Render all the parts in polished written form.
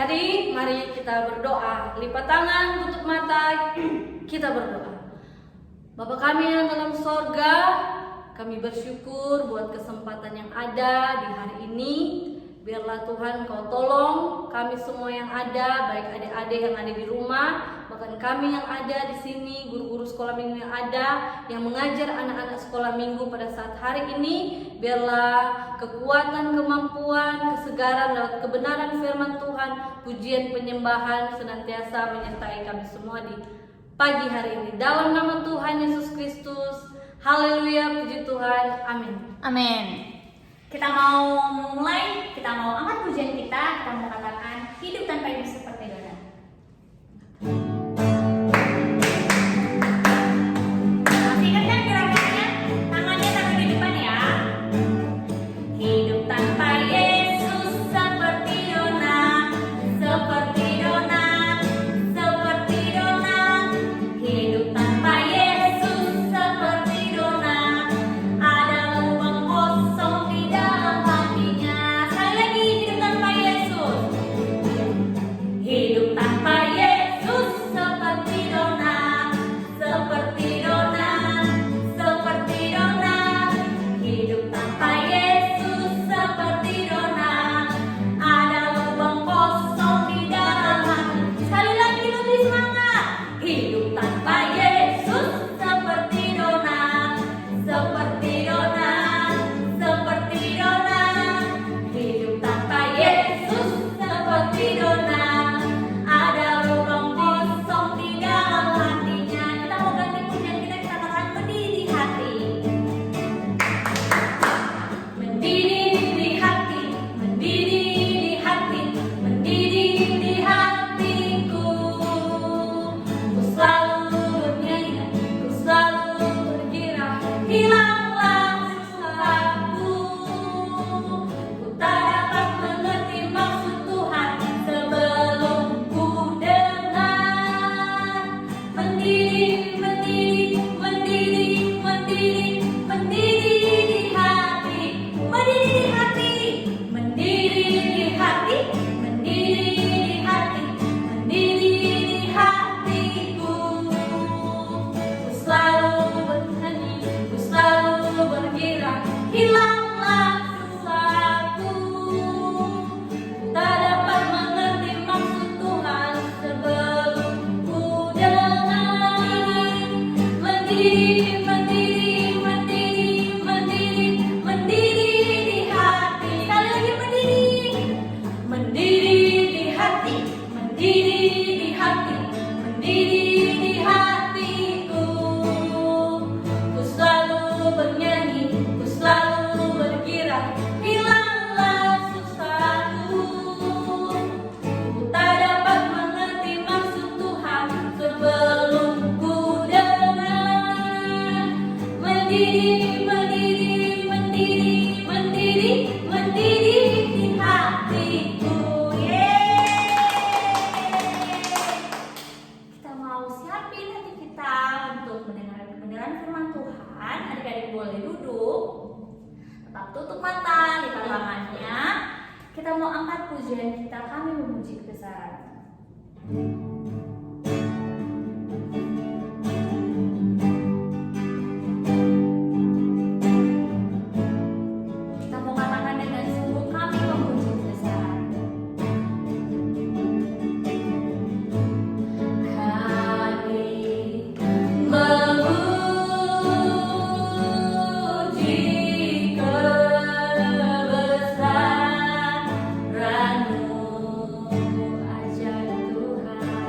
adik-adik, mari kita berdoa. Lipat tangan, tutup mata, kita berdoa. Bapa kami yang dalam sorga, kami bersyukur buat kesempatan yang ada di hari ini. Biarlah Tuhan Kau tolong kami semua yang ada, baik adik-adik yang ada di rumah, bahkan kami yang ada di sini, guru-guru sekolah minggu yang ada, yang mengajar anak-anak sekolah minggu pada saat hari ini. Biarlah kekuatan, kemampuan, kesegaran lewat kebenaran firman Tuhan, pujian penyembahan senantiasa menyertai kami semua di pagi hari ini. Dalam nama Tuhan Yesus Kristus, haleluya, puji Tuhan, amin. Amin. Kita mau mulai, kita mau angkat pujian kita mau katakan hidup tanpa Yesus seperti Dona. Masih ingat kan gerakannya? Tangannya taruh di depan ya. Hidup tanpa Yesus seperti Dona, seperti Dona, seperti Dona. Hidup tanpa Yesus seperti Dona, ada lubang kosong di dalam hatinya. Sekali lagi, hidup tanpa Yesus. Hidup tanpa Yesus seperti Dona, seperti Dona, seperti Dona. Hidup tanpa Yesus seperti Dona, ada lubang kosong di dalam hati. Sekali lagi lebih semangat. Hidup tanpa Yesus seperti Dona, seperti Dona, seperti Dona. Hidup tanpa Yesus seperti Dona, ada lubang kosong di dalam hatinya. Kita mau ganti pujian kita katakan mendidih di hati. Mendidih di hati, mendidih di hati, mendidih di hatiku. Ku selalu bernyanyi, ku selalu bergirang, hilanglah susahku. Ku tak dapat mengerti maksud Tuhan sebelum ku dengar. Mendidih, mendidih, mendidih, mendidih, mendidih di hati, mendidih di hati, mendidih di hati, mendidih di hati, mendidih di hatiku. Ku selalu bernyanyi, ku selalu bergirang, hilanglah susahku. Ku tak dapat mengerti maksud Tuhan sebelum ku dengar. Mendidih, mendidih, mendidih, mendidih, mendidih di hati. Sekali lagi mendidih. Mendidih di hati, mendidih di hati, mendidih di hatiku. Ku selalu bernyanyi, ku selalu bergirang, hilanglah susahku. Ku tak dapat mengerti maksud Tuhan sebelum ku dengar. Mendidih, mendidih, mendidih, mendidih, mendidih di hatiku. Kita mau siapin hati kita untuk mendengar kebenaran firman Tuhan. Adik-adik boleh duduk, tetap tutup mata, lipat tangannya. Kita mau angkat pujian kita, kami memuji kebesaran. Kita mau katakan dengan sungguh, kami memuji kebesaran. Kami memuji kebesaran-Mu, ajaib Tuhan.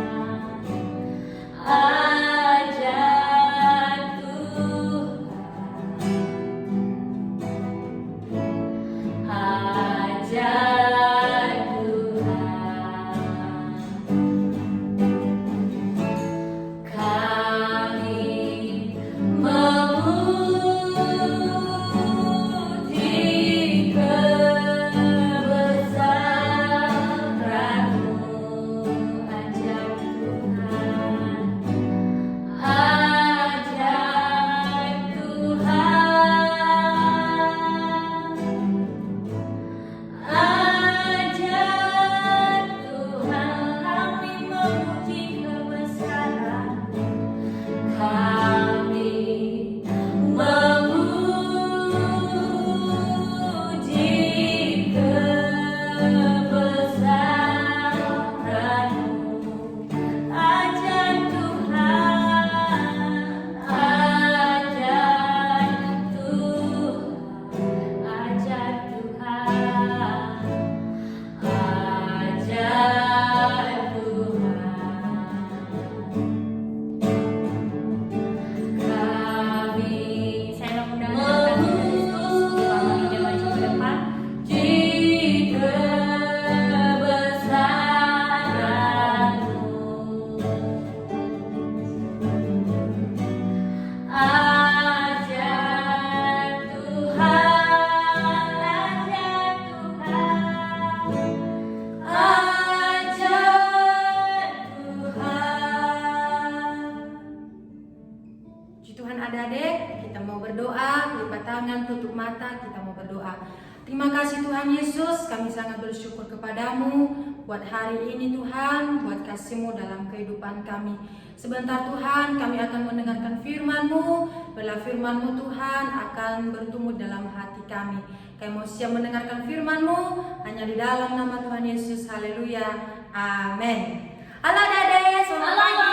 tangan, tutup mata, kita mau berdoa. Terima kasih Tuhan Yesus, kami sangat bersyukur kepadamu buat hari ini Tuhan, buat kasih-Mu dalam kehidupan kami. Sebentar Tuhan, kami akan mendengarkan firman-Mu, bila firman-Mu Tuhan akan bertumbuh dalam hati kami. Kami mau siap mendengarkan firman-Mu, hanya di dalam nama Tuhan Yesus, haleluya, amin. Halo Dade, selamat pagi.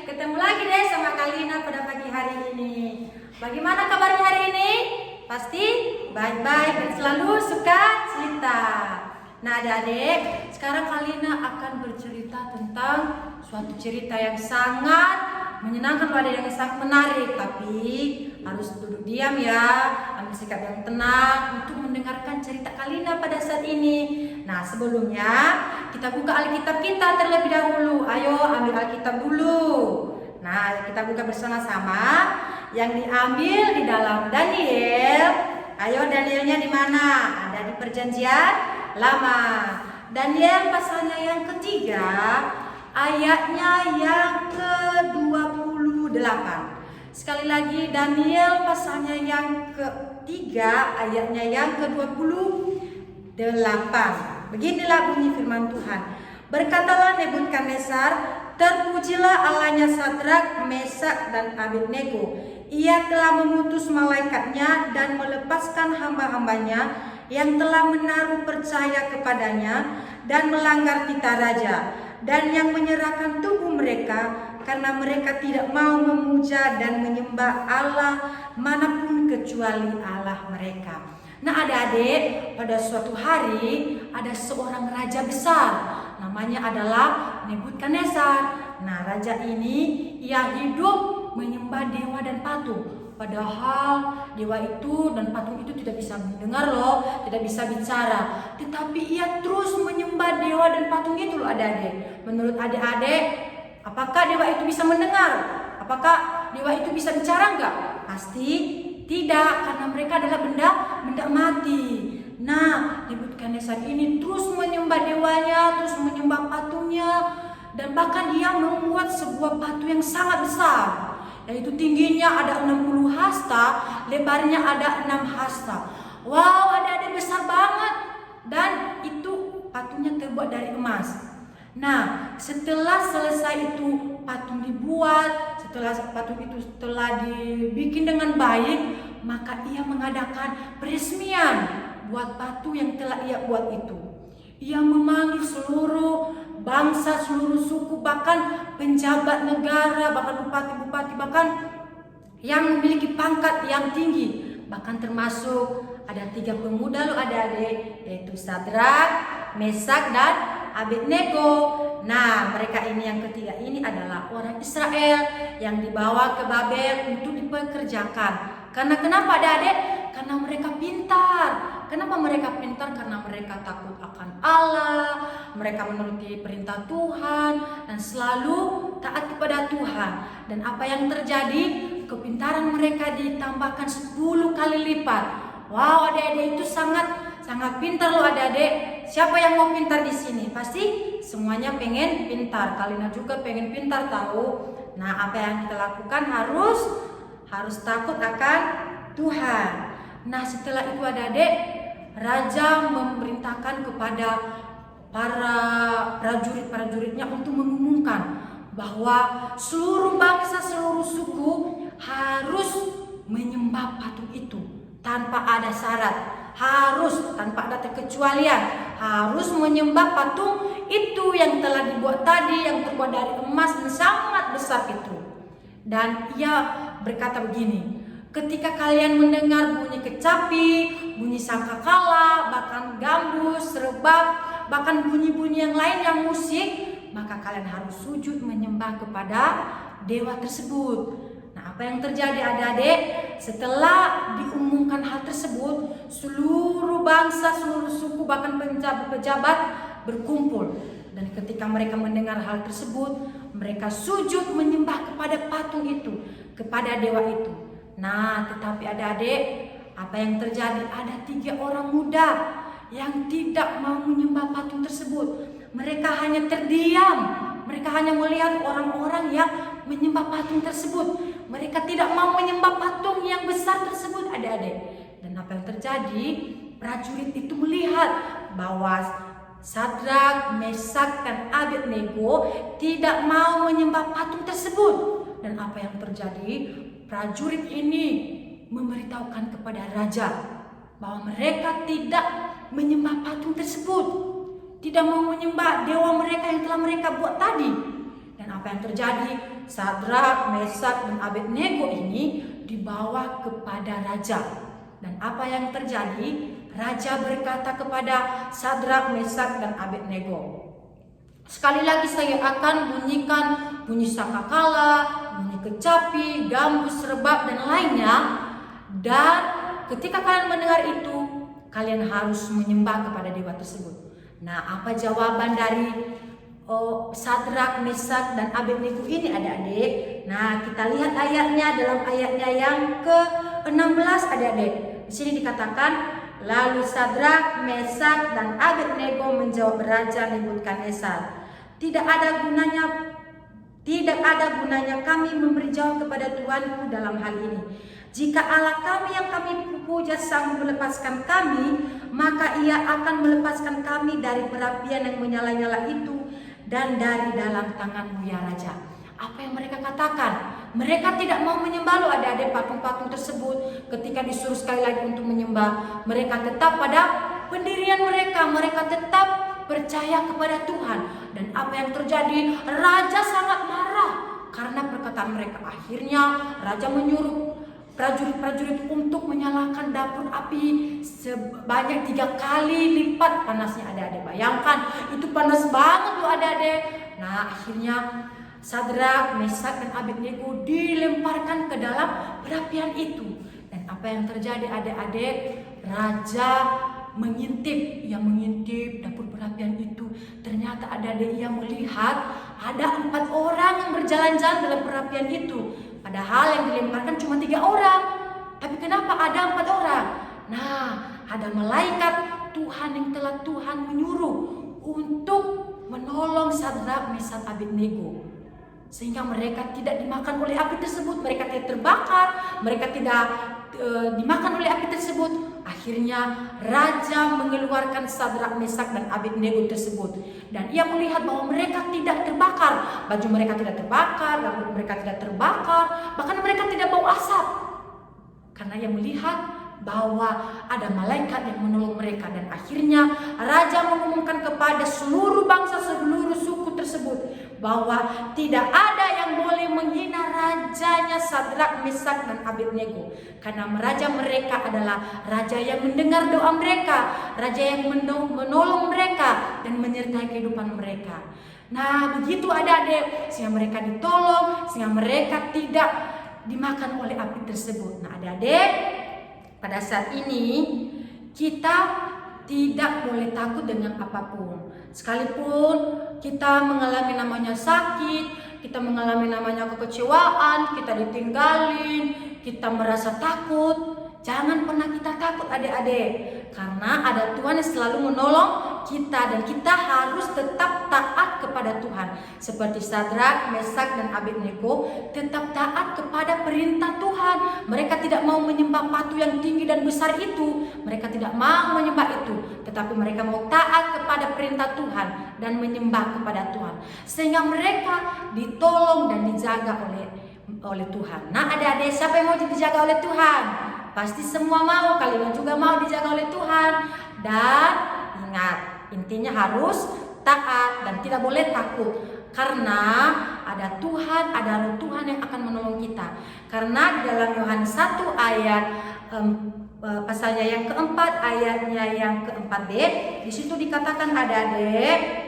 Ketemu lagi deh sama Kalina pada pagi hari ini. Bagaimana kabarnya hari ini? Pasti baik-baik dan selalu suka cerita. Nah adik-adik, sekarang Kalina akan bercerita tentang suatu cerita yang sangat menyenangkan, pada yang sangat menarik. Tapi harus duduk diam ya, ambil sikap yang tenang untuk mendengarkan cerita Kalina pada saat ini. Nah sebelumnya kita buka Alkitab kita terlebih dahulu. Ayo ambil Alkitab dulu. Nah kita buka bersama-sama yang diambil di dalam Daniel. Ayo Danielnya di mana? Ada di Perjanjian Lama. Daniel pasalnya yang ketiga, ayatnya yang ke-28. Sekali lagi Daniel pasalnya yang ketiga, ayatnya yang ke-28. Beginilah bunyi firman Tuhan. Berkatalah Nebukadnezar, terpujilah Allahnya Sadrak, Mesak dan Abednego. Ia telah mengutus malaikatnya dan melepaskan hamba-hambanya yang telah menaruh percaya kepadanya dan melanggar titah raja, dan yang menyerahkan tubuh mereka karena mereka tidak mau memuja dan menyembah Allah manapun kecuali Allah mereka. Nah adik-adik, pada suatu hari ada seorang raja besar, namanya adalah Nebukadnezar. Nah raja ini ia hidup menyembah dewa dan patung. Padahal dewa itu dan patung itu tidak bisa mendengar loh, tidak bisa bicara. Tetapi ia terus menyembah dewa dan patung itu loh adik-adik. Menurut adik-adik, apakah dewa itu bisa mendengar? Apakah dewa itu bisa bicara enggak? Pasti tidak, karena mereka adalah benda mati. Nah, Nebukadnezar ini terus menyembah dewanya, terus menyembah patungnya, dan bahkan dia membuat sebuah batu yang sangat besar, yaitu tingginya ada 60 hasta, lebarnya ada 6 hasta. Wow, adik-adik besar banget. Dan itu patungnya terbuat dari emas. Nah, setelah selesai itu patung dibuat, setelah patung itu telah dibikin dengan baik, maka ia mengadakan peresmian buat batu yang telah ia buat itu. Ia memanggil seluruh bangsa, seluruh suku, bahkan penjabat negara, bahkan bupati-bupati, bahkan yang memiliki pangkat yang tinggi. Bahkan termasuk ada 3 pemuda loh adik-adik, yaitu Sadrak, Mesak dan Abednego. Nah mereka ini yang ketiga ini adalah orang Israel yang dibawa ke Babel untuk dipekerjakan. Karena kenapa adik-adik? Karena mereka pintar. Kenapa mereka pintar? Karena mereka takut akan Allah, mereka menuruti perintah Tuhan dan selalu taat kepada Tuhan. Dan apa yang terjadi? Kepintaran mereka ditambahkan 10 kali lipat. Wow, adik-adik itu sangat pintar loh adik-adik. Siapa yang mau pintar di sini? Pasti semuanya pengen pintar. Kalina juga pengen pintar tahu. Nah, apa yang kita lakukan harus takut akan Tuhan. Nah, setelah itu adik-adik, raja memerintahkan kepada para prajurit-prajuritnya untuk mengumumkan bahwa seluruh bangsa, seluruh suku harus menyembah patung itu tanpa ada syarat, harus tanpa ada terkecualian, harus menyembah patung itu yang telah dibuat tadi, yang terbuat dari emas dan sangat besar itu. Dan ia berkata begini, ketika kalian mendengar bunyi kecapi, bunyi sangkakala, bahkan gambus, serebak, bahkan bunyi-bunyi yang lain yang musik, maka kalian harus sujud menyembah kepada dewa tersebut. Nah, apa yang terjadi adik-adik? Setelah diumumkan hal tersebut, seluruh bangsa, seluruh suku, bahkan pejabat berkumpul. Dan ketika mereka mendengar hal tersebut, mereka sujud menyembah kepada patung itu, kepada dewa itu. Nah, tetapi adik-adik, apa yang terjadi? Ada 3 orang muda yang tidak mau menyembah patung tersebut. Mereka hanya terdiam. Mereka hanya melihat orang-orang yang menyembah patung tersebut. Mereka tidak mau menyembah patung yang besar tersebut, adik-adik. Dan apa yang terjadi? Prajurit itu melihat bahwa Sadrak, Mesak, dan Abednego tidak mau menyembah patung tersebut. Dan apa yang terjadi? Prajurit ini memberitahukan kepada raja bahwa mereka tidak menyembah patung tersebut, tidak mau menyembah dewa mereka yang telah mereka buat tadi. Dan apa yang terjadi? Sadrak, Mesak, dan Abednego ini dibawa kepada raja. Dan apa yang terjadi? Raja berkata kepada Sadrak, Mesak, dan Abednego, sekali lagi saya akan bunyikan bunyi sangkakala, bunyi kecapi, gambus, rebab, dan lainnya. Dan ketika kalian mendengar itu, kalian harus menyembah kepada dewa tersebut. Nah, apa jawaban dari Sadrak, Mesak, dan Abednego ini, adik-adik? Nah, kita lihat ayatnya, dalam ayatnya yang ke-16, adik-adik. Di sini dikatakan, lalu Sadrak, Mesak, dan Abednego menjawab Raja Nebukadnezar, tidak ada gunanya kami memberi jawab kepada Tuanku dalam hal ini. Jika Allah kami yang kami puja sanggup melepaskan kami, maka Ia akan melepaskan kami dari perapian yang menyala-nyala itu dan dari dalam tangan-Mu, ya Raja. Apa yang mereka katakan? Mereka tidak mau menyembah loh, adik-adik, patung-patung tersebut. Ketika disuruh sekali lagi untuk menyembah, mereka tetap pada pendirian mereka. Mereka tetap percaya kepada Tuhan. Dan apa yang terjadi? Raja sangat marah karena perkataan mereka. Akhirnya Raja menyuruh prajurit-prajurit untuk menyalakan dapur api sebanyak 3 kali lipat panasnya, adik-adik. Bayangkan, itu panas banget loh, adik-adik. Nah, akhirnya Sadrak, Mesak, dan Abednego dilemparkan ke dalam perapian itu. Dan apa yang terjadi, adik-adik? Raja mengintip, ia mengintip dapur perapian itu. Ternyata adik-adik, ia melihat ada 4 orang yang berjalan-jalan dalam perapian itu. Padahal yang dilemparkan cuma 3 orang. Tapi kenapa ada 4 orang? Nah, ada malaikat Tuhan yang telah Tuhan menyuruh untuk menolong Sadrak, Mesak, Abednego, sehingga mereka tidak dimakan oleh api tersebut. Mereka tidak terbakar, mereka tidak dimakan oleh api tersebut. Akhirnya Raja mengeluarkan Sadrak, Mesak, dan Abednego tersebut. Dan ia melihat bahwa mereka tidak terbakar. Baju mereka tidak terbakar, rambut mereka tidak terbakar, bahkan mereka tidak bau asap. Karena ia melihat bahwa ada malaikat yang menolong mereka. Dan akhirnya Raja mengumumkan kepada seluruh bangsa, seluruh suku tersebut, bahwa tidak ada yang boleh menghina rajanya Sadrak, Mesak, dan Abednego. Karena raja mereka adalah raja yang mendengar doa mereka, raja yang menolong mereka dan menyertai kehidupan mereka. Nah, begitu adik-adik, sehingga mereka ditolong, sehingga mereka tidak dimakan oleh api tersebut. Nah, adik-adik, pada saat ini kita tidak boleh takut dengan apapun. Sekalipun kita mengalami namanya sakit, kita mengalami namanya kekecewaan, kita ditinggalin, kita merasa takut, jangan pernah kita takut, adik-adik. Karena ada Tuhan yang selalu menolong kita, dan kita harus tetap taat kepada Tuhan. Seperti Sadrak, Mesak, dan Abednego tetap taat kepada perintah Tuhan. Mereka tidak mau menyembah patung yang tinggi dan besar itu. Mereka tidak mau menyembah itu, tetapi mereka mau taat kepada perintah Tuhan dan menyembah kepada Tuhan, sehingga mereka ditolong dan dijaga oleh Tuhan. Nah, adik-adik, siapa yang mau dijaga oleh Tuhan? Pasti semua mau, kalian juga mau dijaga oleh Tuhan. Dan ingat, intinya harus taat dan tidak boleh takut. Karena ada Tuhan, ada Roh Tuhan yang akan menolong kita. Karena di dalam Yohanes 1 ayat pasalnya yang keempat, ayatnya yang keempat B, di situ dikatakan, adik-adik,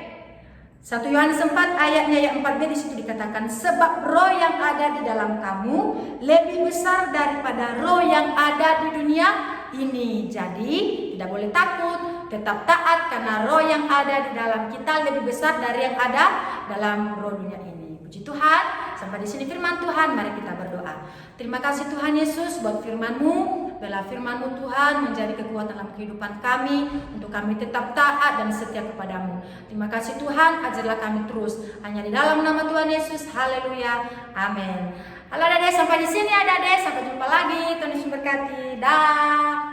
1 Yohanes 4 ayatnya yang 4b, di situ dikatakan, sebab roh yang ada di dalam kamu lebih besar daripada roh yang ada di dunia ini. Jadi tidak boleh takut, tetap taat, karena roh yang ada di dalam kita lebih besar dari yang ada dalam roh dunia ini. Puji Tuhan, sampai di sini firman Tuhan. Mari kita berdoa. Terima kasih Tuhan Yesus buat firman-Mu. Biarlah firman-Mu Tuhan menjadi kekuatan dalam kehidupan kami, untuk kami tetap taat dan setia kepadamu. Terima kasih Tuhan, ajarlah kami terus. Hanya di dalam nama Tuhan Yesus, haleluya, amin. Halo Dede, sampai di sini ya Dede, sampai jumpa lagi, Tuhan Yesus berkati, dah.